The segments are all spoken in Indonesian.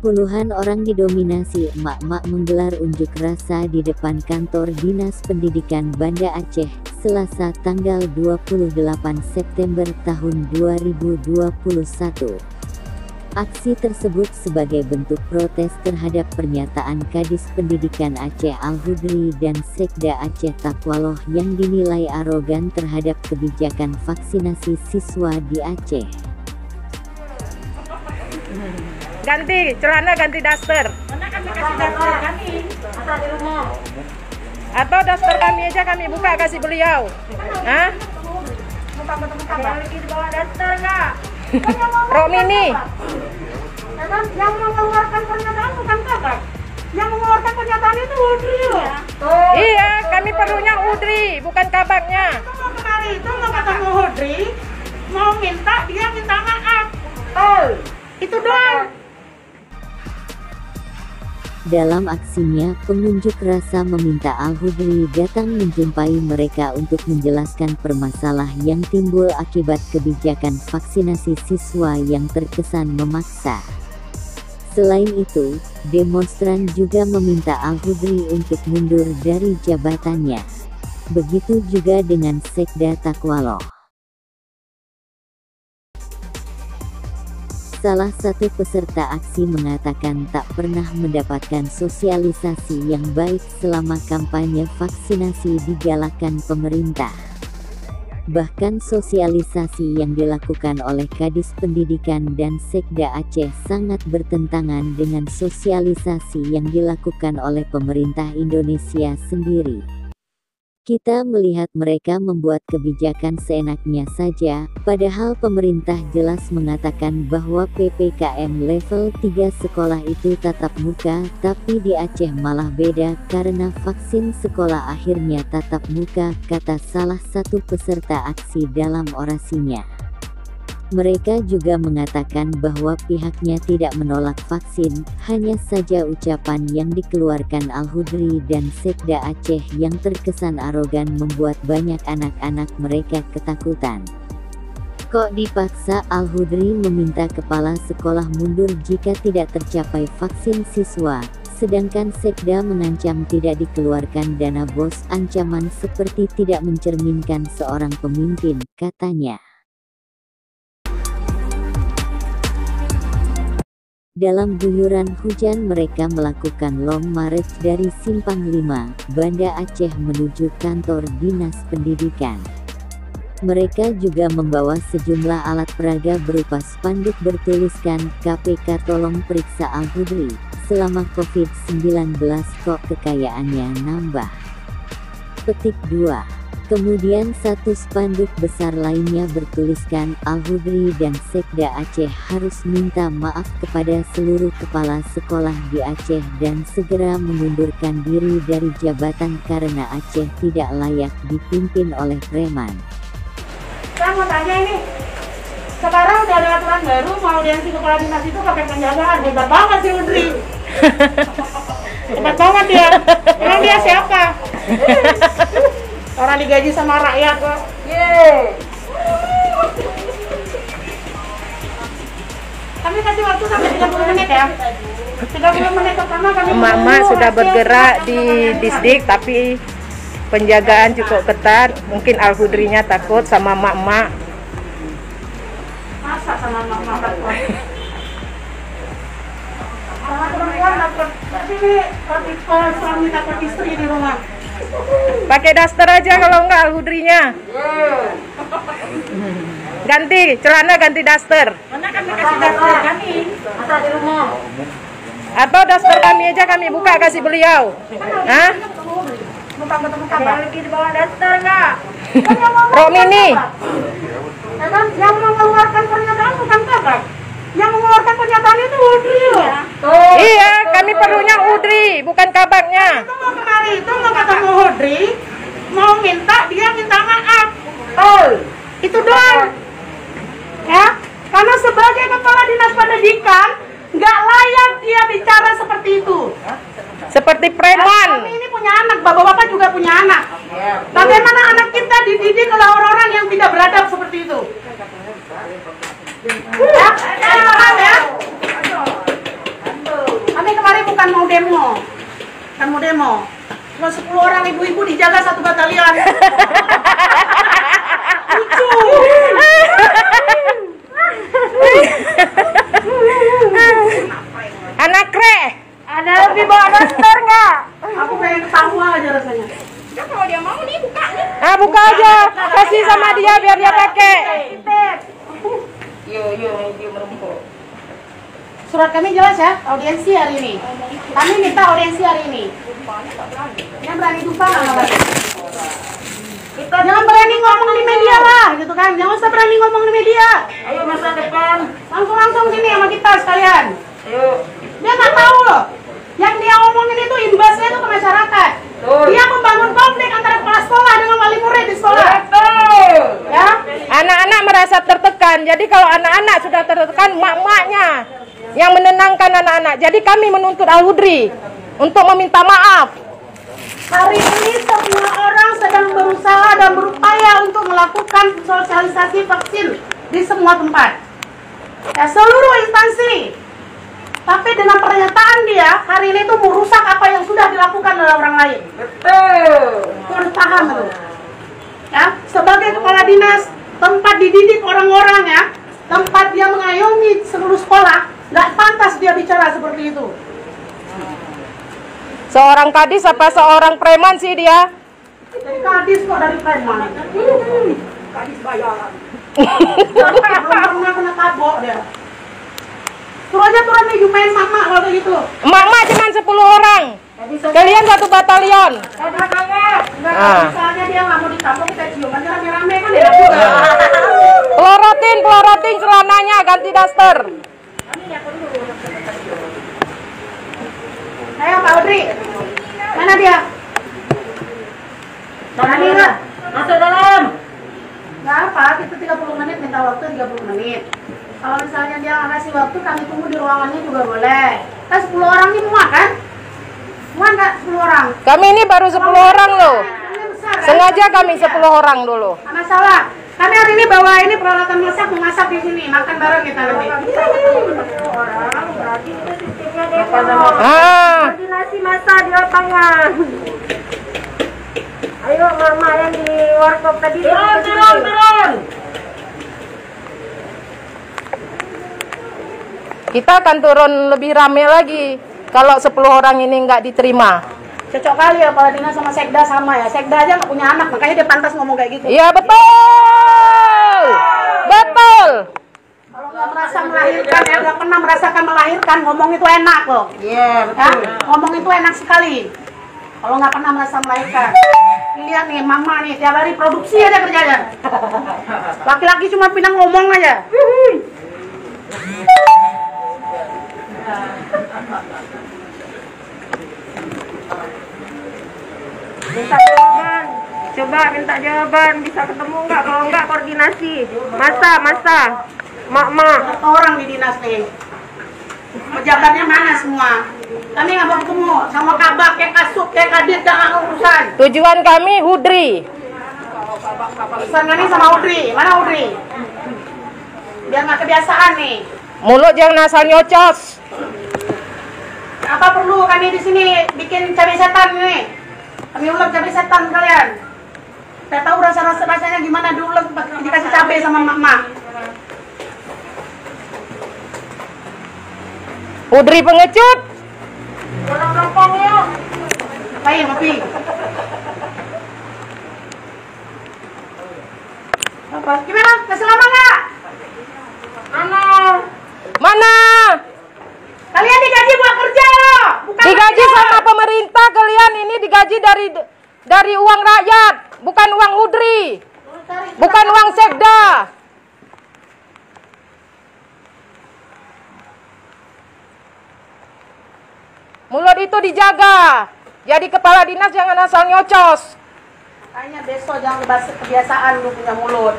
Puluhan orang didominasi emak-emak menggelar unjuk rasa di depan kantor Dinas Pendidikan Banda Aceh, Selasa tanggal 28 September tahun 2021. Aksi tersebut sebagai bentuk protes terhadap pernyataan Kadis Pendidikan Aceh Al-Hudri dan Sekda Aceh Takwaloh yang dinilai arogan terhadap kebijakan vaksinasi siswa di Aceh. Ganti celana, ganti daster. Mana kami kasih daster kami? Masa di rumah? Atau daster kami aja kami buka kasih beliau. Hah? Lagi di bawah daster nggak? Rok mini. Yang mengeluarkan pernyataan bukan kakak. Yang mengeluarkan pernyataan itu Udri loh. Iya, kami perlunya Udri, bukan kabaknya. Itu mau kemari itu mau ketemu Udri, mau minta dia minta maaf. Itu doang. Dalam aksinya, pengunjuk rasa meminta Al-Hudri datang menjumpai mereka untuk menjelaskan permasalahan yang timbul akibat kebijakan vaksinasi siswa yang terkesan memaksa. Selain itu, demonstran juga meminta Al-Hudri untuk mundur dari jabatannya. Begitu juga dengan Sekda Takwaloh. Salah satu peserta aksi mengatakan tak pernah mendapatkan sosialisasi yang baik selama kampanye vaksinasi digalakkan pemerintah. Bahkan sosialisasi yang dilakukan oleh Kadis Pendidikan dan Sekda Aceh sangat bertentangan dengan sosialisasi yang dilakukan oleh pemerintah Indonesia sendiri. Kita melihat mereka membuat kebijakan seenaknya saja, padahal pemerintah jelas mengatakan bahwa PPKM level 3 sekolah itu tatap muka, tapi di Aceh malah beda karena vaksin sekolah akhirnya tatap muka, kata salah satu peserta aksi dalam orasinya. Mereka juga mengatakan bahwa pihaknya tidak menolak vaksin, hanya saja ucapan yang dikeluarkan Al-Hudri dan Sekda Aceh yang terkesan arogan membuat banyak anak-anak mereka ketakutan. Kok dipaksa? Al-Hudri meminta kepala sekolah mundur jika tidak tercapai vaksin siswa, sedangkan Sekda mengancam tidak dikeluarkan dana BOS. Ancaman seperti tidak mencerminkan seorang pemimpin, katanya. Dalam guyuran hujan mereka melakukan long march dari Simpang 5, Banda Aceh menuju kantor Dinas Pendidikan. Mereka juga membawa sejumlah alat peraga berupa spanduk bertuliskan KPK tolong periksa Al-Hudri, selama COVID-19 kok kekayaannya nambah. Petik 2. Kemudian satu spanduk besar lainnya bertuliskan Al-Hudri dan Sekda Aceh harus minta maaf kepada seluruh kepala sekolah di Aceh dan segera mengundurkan diri dari jabatan karena Aceh tidak layak dipimpin oleh preman. Saya mau tanya ini, sekarang udah ada aturan baru mau audiensi kepala dinas itu pakai penjagaan, hebat banget sih Udri. Hebat banget dia. Emang dia siapa? Orang digaji sama rakyat kok. Yeay. Kami kasih waktu sampai 30 menit ya. 30 menit pertama kami Emak-emak sudah bergerak di Disdik tapi penjagaan cukup ketat. Mungkin Al-Hudrinya takut sama emak-emak. Masa sama emak-emak takut? Sama perempuan takut. Tapi kalau suami takut istri di rumah. Pakai daster aja kalau enggak Al-Hudrinya. Ganti celana, ganti daster. Mana kami kasih daster kami? Masa di rumah? Atau daster kami aja kami buka kasih beliau. Hah? Lagi di bawah daster nggak? Rok mini. Yang mengeluarkan pernyataan bukan kakak. Yang mengeluarkan pernyataan itu Udri loh. Iya, kami perlunya Udri, bukan kabaknya. Itu mau kemari itu mau ketemu Udri, mau minta dia minta maaf. Itu doang. Ya, karena sebagai kepala dinas pendidikan nggak layak dia bicara seperti itu. Seperti preman. Kami ini punya anak, bapak-bapak juga punya anak. Bagaimana anak kita dididik oleh orang-orang yang tidak beradab seperti itu? Ya, paham ya? Kami kemarin bukan mau demo. Bukan mau demo. Cuma 10 orang ibu-ibu dijaga satu batalion. Lucu. Anak kre. Ada lebih bawa daster nggak? Aku pengen ketawa aja rasanya. Ya kalau dia mau nih buka nih. Ah, buka aja. Kasih sama dia biar dia pakai. Yo merumput. Surat kami jelas ya, audiensi hari ini. Kami minta audiensi hari ini. Yang berani dupa nggak berani? Jangan berani ngomong di media lah, gitu kan? Jangan usah berani ngomong di media. Ayo masa depan. Langsung sini sama kita sekalian. Ayo. Dia nggak tahu loh. Yang dia omongin itu imbasnya itu ke masyarakat. Betul. Dia membangun konflik antara kepala sekolah dengan wali murid di sekolah. Betul. Ya? Anak-anak merasa tertekan. Jadi kalau anak-anak sudah tertekan, mak-maknya yang menenangkan anak-anak. Jadi kami menuntut Al-Hudri untuk meminta maaf. Hari ini semua orang sedang berusaha dan berupaya untuk melakukan sosialisasi vaksin di semua tempat. Ya, seluruh instansi. Tapi dengan pernyataan dia, hari ini itu merusak apa yang sudah dilakukan oleh orang lain. Betul. Itu harus paham itu. Ya, sebagai kepala dinas, tempat dididik orang-orang ya, tempat dia mengayomi seluruh sekolah, nggak pantas dia bicara seperti itu. Seorang kadis apa seorang preman sih dia? Dari kadis kok dari preman. Kadis bayaran. Belum pernah kena tabok dia. Suruh aja turun nih jumpain mama kalau kayak gitu. Emak-emak cuma 10 orang. Kalian satu batalion. Misalnya dia nggak mau ditabok, kita cium aja rame-rame kan enak juga. Pelorotin celananya, ganti daster. Ayo Pak Udri, mana dia? Berani nggak? Masuk dalam. Nggak apa, kita 30 menit, minta waktu 30 menit. Kalau misalnya dia nggak kasih waktu, kami tunggu di ruangannya juga boleh. Kan 10 orang ini muat kan? Muat nggak 10 orang? Kami ini baru 10 orang loh. Ini besar, kan? Sengaja kami 10 orang dulu. Nggak masalah. Kami hari ini bawa ini peralatan masak, memasak di sini, makan bareng kita nanti. Orang berarti itu sistemnya dia koordinasi masa di lapangan. Ayo mama yang di warkop tadi. Turun. Kita akan turun lebih rame lagi kalau 10 orang ini nggak diterima. Cocok kali ya kepala dinas sama sekda sama ya. Sekda aja nggak punya anak, makanya dia pantas ngomong kayak gitu. Iya betul. Betul. Kalau nggak merasa melahirkan ya, nggak pernah merasakan melahirkan, ngomong itu enak loh. Iya, Ya, ngomong itu enak sekali. Kalau nggak pernah merasa melahirkan. Lihat nih, mama nih tiap hari produksi aja kerjanya. Laki-laki cuma pindah ngomong aja. minta jawaban. Coba minta jawaban, bisa ketemu nggak? Kalau nggak koordinasi. Masa. Mak. Orang di dinas nih. Pejabatnya mana semua? Kami nggak mau ketemu sama kabak, kayak kasub, kayak kadit, jangan urusan. Tujuan kami Hudri. Urusan kami sama Udri. Mana Udri? Biar nggak kebiasaan nih. Mulut jangan asal nyocos. Apa perlu kami di sini bikin cabai setan nih? Kami ulek cabai setan kalian. Saya tahu rasanya gimana diulek dikasih cabai sama mak-mak. Hudri pengecut. Pulang kampung yuk. Ngapain ngopi? Apa? Gimana? Kasih lama nggak? Mana? Kalian digaji buat kerja loh, bukan Digaji kerja. sama pemerintah kalian ini digaji dari uang rakyat, bukan uang Hudri, bukan uang sekda. Mulut itu dijaga. Jadi kepala dinas jangan asal nyocos. Kayaknya besok jangan kebiasaan lu punya mulut.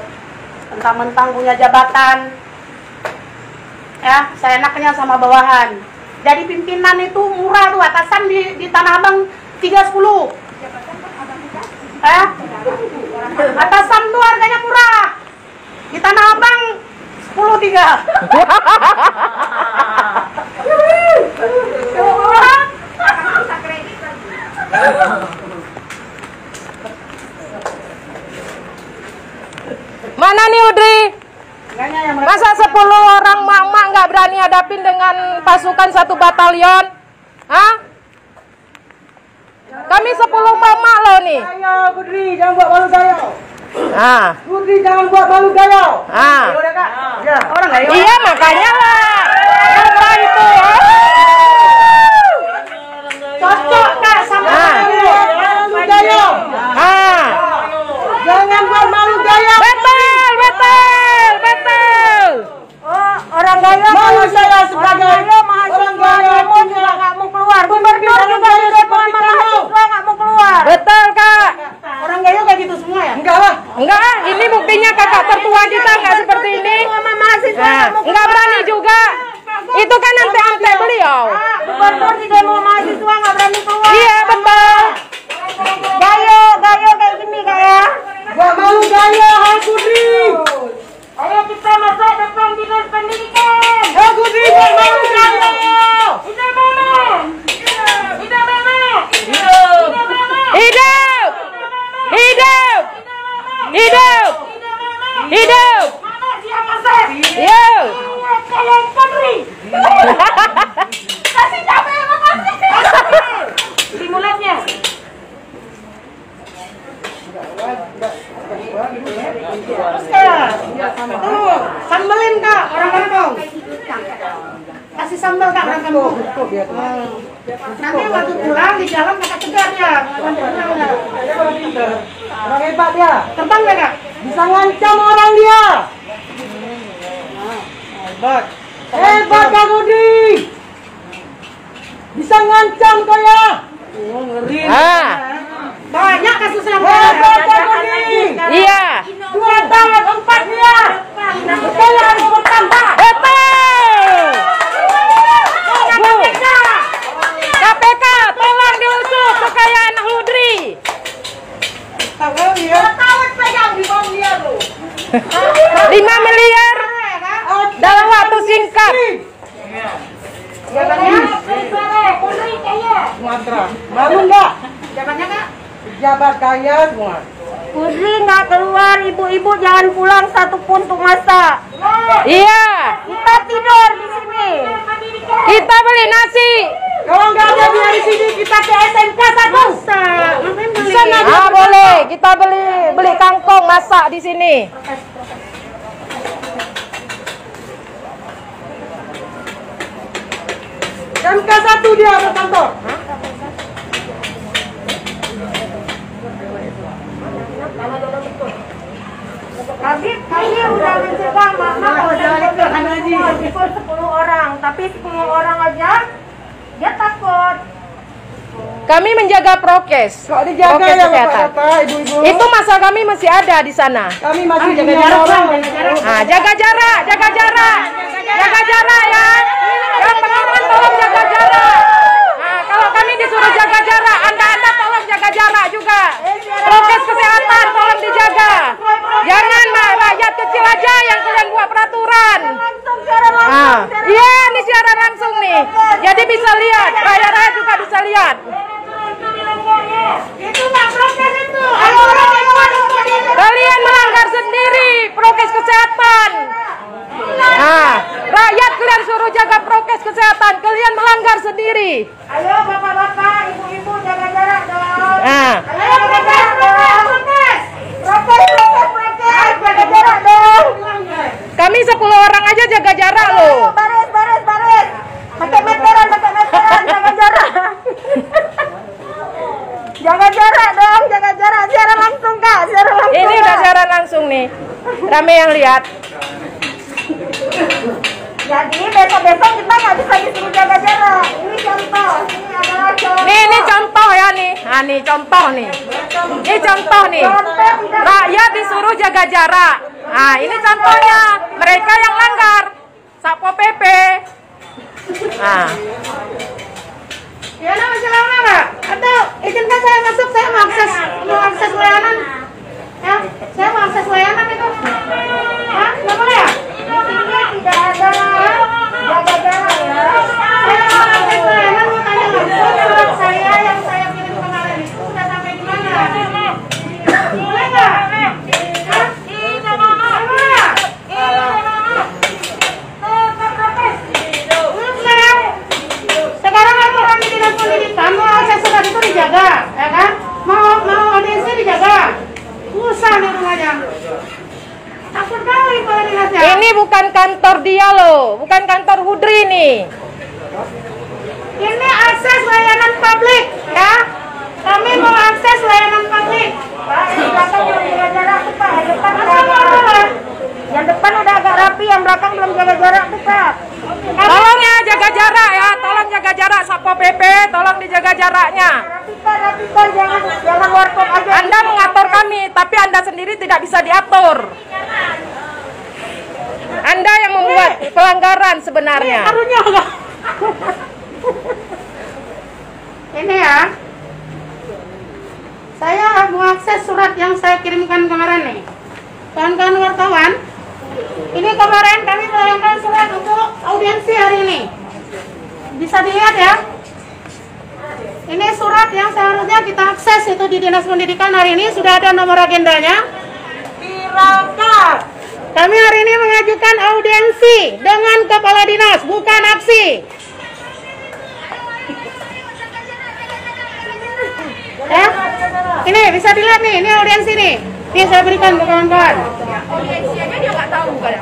Mentang-mentang punya jabatan. Ya, saya enaknya sama bawahan. Jadi pimpinan itu murah tuh, atasan di Tanah Abang 310. Atasan tuh harganya murah. Di Tanah Abang 10.3. nih Udri? Masa 10 orang mak-mak nggak berani hadapin dengan pasukan 1 batalion? Hah? Kami 10 mak-mak loh nih. Ayo, Udri, jangan buat malu gayo. Udri, jangan buat malu gayo. Ya, orang gayo. Iya, makanya lah. Apa itu? Cocok Kak sama malu gayo. Jangan buat malu gayo. Betul, betul, betul. Oh, orang gayo Malu saya sebagai orang gayo juga nggak mau keluar. Gubernur juga di demo sama mahasiswa nggak mau keluar. Betul, Kak. Orang gayo kayak gitu semua ya? Enggak lah. Enggak, ini buktinya kakak tertua kita nggak seperti ini. Sama mahasiswa Nah, nggak mau nggak berani juga. Itu kan ante-ante beliau. Gubernur di demo mahasiswa nggak berani keluar. Iya, betul. Gayo kayak gini kayak. Buat malu gayo, hai Udri. Ayo kita masuk depan dinas pendidikan. Hai Udri, buat malu gayo. Tidak mana? Tidak mana? Hidup! Hidup! Hidup! Hidup! Mana dia masuk? Yo! Kalian Polri. Kasih capek makasih. Stimulannya. Tuh, sambelin Kak, orang kampung. Kasih sambal Kak, orang kampung. Nanti waktu pulang di jalan Kakak cegat ya. Orang hebat dia. Terbang ya Kak? Bisa ngancam orang dia. Hebat. Hebat Kak Budi. Bisa ngancam kau ya. Oh, ngeri. Banyak kasus yang hebat Kak Budi. Iya. 2 tahun 4 dia. Betul harus bertambah. Betul! KPK, tolong diusut kekayaan Udri. Tahu dia. 2 tahun pegang di bawah dia tuh. 5 miliar dalam waktu singkat. Jabatannya? Polri kaya. Sumatera. Malu enggak? Jabatnya Kak? Jabat kaya semua. Udri nggak keluar, ibu-ibu jangan pulang satupun untuk masak. Iya. Kita tidur di sini. Kita beli nasi. Kalau nggak ada dia di sini kita ke SMK satu. Bisa nggak? Ah, boleh. Kita beli kangkung masak di sini. SMK satu dia berkantor. Kami udah mencegah mama kalau 10 orang, tapi 10 orang aja dia takut. Kami menjaga prokes. Kok dijaga Prokes ya kesehatan. Bapak, Ibu-ibu? Itu masa kami masih ada di sana. Kami masih jaga jarak. Nah, jaga jarak, jaga jarak. Jaga jarak ya. Yang teman-teman tolong jaga jarak. Nah, kalau kami disuruh jaga jarak, Anda tolong jaga jarak juga. Prokes kesehatan tolong dijaga. Jangan rakyat kecil aja yang kalian buat peraturan. Iya, ini siaran langsung nih. Jadi bisa lihat, rakyat juga bisa lihat. Itu nggak prokes itu. Kalian melanggar sendiri prokes kesehatan. Nah, rakyat kalian suruh jaga prokes kesehatan, kalian melanggar sendiri. Ayo bapak-bapak, ibu-ibu jaga jarak dong. Nah, Ayo prokes, jaga jarak dong. kami 10 orang aja jaga jarak loh. Baris. Pakai meteran, jaga jarak. Jaga jarak dong, jaga jarak. Siaran langsung Kak, siaran langsung. Ini udah siaran langsung nih. Rame yang lihat. Jadi besok-besok kita nggak bisa disuruh jaga jarak. Ini contoh, ini adalah contoh. Ini contoh ya nih. Nah, nih contoh nih. Ini contoh nih. Rakyat disuruh jaga jarak. Nah, ini contohnya. Mereka yang langgar. Satpol PP. Nah, Ya, masih lama nggak? Atau izinkan saya masuk, saya mau akses layanan. Ya, saya mau akses layanan itu. Hah? Nggak boleh ya? Ini tidak ada jaga jarak ya. Saya mau akses layanan, mau tanya langsung surat saya yang saya kirim kemarin itu udah sampai di mana? Boleh nggak? Hah? nih rumahnya. Takut kali kepala dinasnya. Ini bukan kantor dia loh, bukan kantor Hudri nih. Ini akses layanan publik, ya. Kami mau akses layanan publik. Pak, yang belakang belum jaga jarak tuh Pak, yang depan Masa mau? yang depan udah agak rapi, yang belakang belum jaga jarak tuh Pak. Tolong ya jaga jarak ya, tolong jaga jarak Satpol PP, tolong dijaga jaraknya. Rapi Pak, jangan warkop aja. Anda mengatur kami, tapi Anda sendiri tidak bisa diatur. Anda yang membuat pelanggaran sebenarnya. Harusnya enggak. Ini ya. Saya mengakses surat yang saya kirimkan kemarin nih. Kawan-kawan wartawan, ini kemarin kami melayangkan surat untuk audiensi hari ini. Bisa dilihat ya. Ini surat yang seharusnya kita akses itu di Dinas Pendidikan hari ini sudah ada nomor agendanya. Dirangkap. Kami hari ini mengajukan audiensi dengan kepala dinas, bukan aksi. Ya, ini bisa dilihat nih, ini audiensi nih. Ini saya berikan ke kawan-kawan. Audiensi aja dia nggak tahu kan?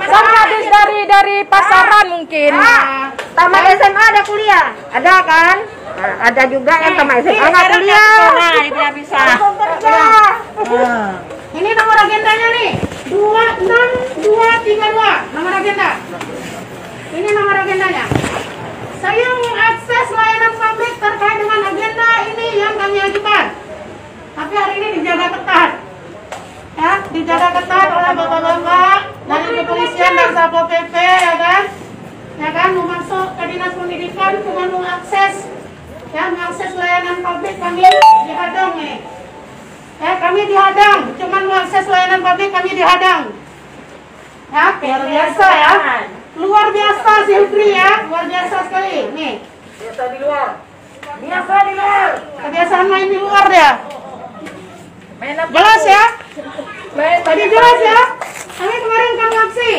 Kan habis dari pasaran mungkin. Tamat SMA ada kuliah, ada kan? Nah, ada juga yang tamat SMA nggak kuliah. Tidak bisa. Ini nomor agendanya nih, 26232 nomor agenda. Ini nomor agendanya. Saya mengakses layanan publik terkait dengan agenda ini yang kami ajukan. Tapi hari ini dijaga ketat. Ya, dijaga ketat oleh bapak-bapak dari kepolisian dan Satpol PP, ya kan? Ya kan, mau masuk ke Dinas Pendidikan cuma mau akses, ya, mengakses layanan publik kami dihadang nih. Ya, kami dihadang, cuma mau akses layanan publik kami dihadang. Ya, luar biasa ya. Luar biasa si Hudri ya, luar biasa sekali. Nih. Biasa di luar. Biasa di luar. Kebiasaan main di luar dia. Main apa? Jelas ya? Main Tadi jelas ya? Kami kemarin kami aksi.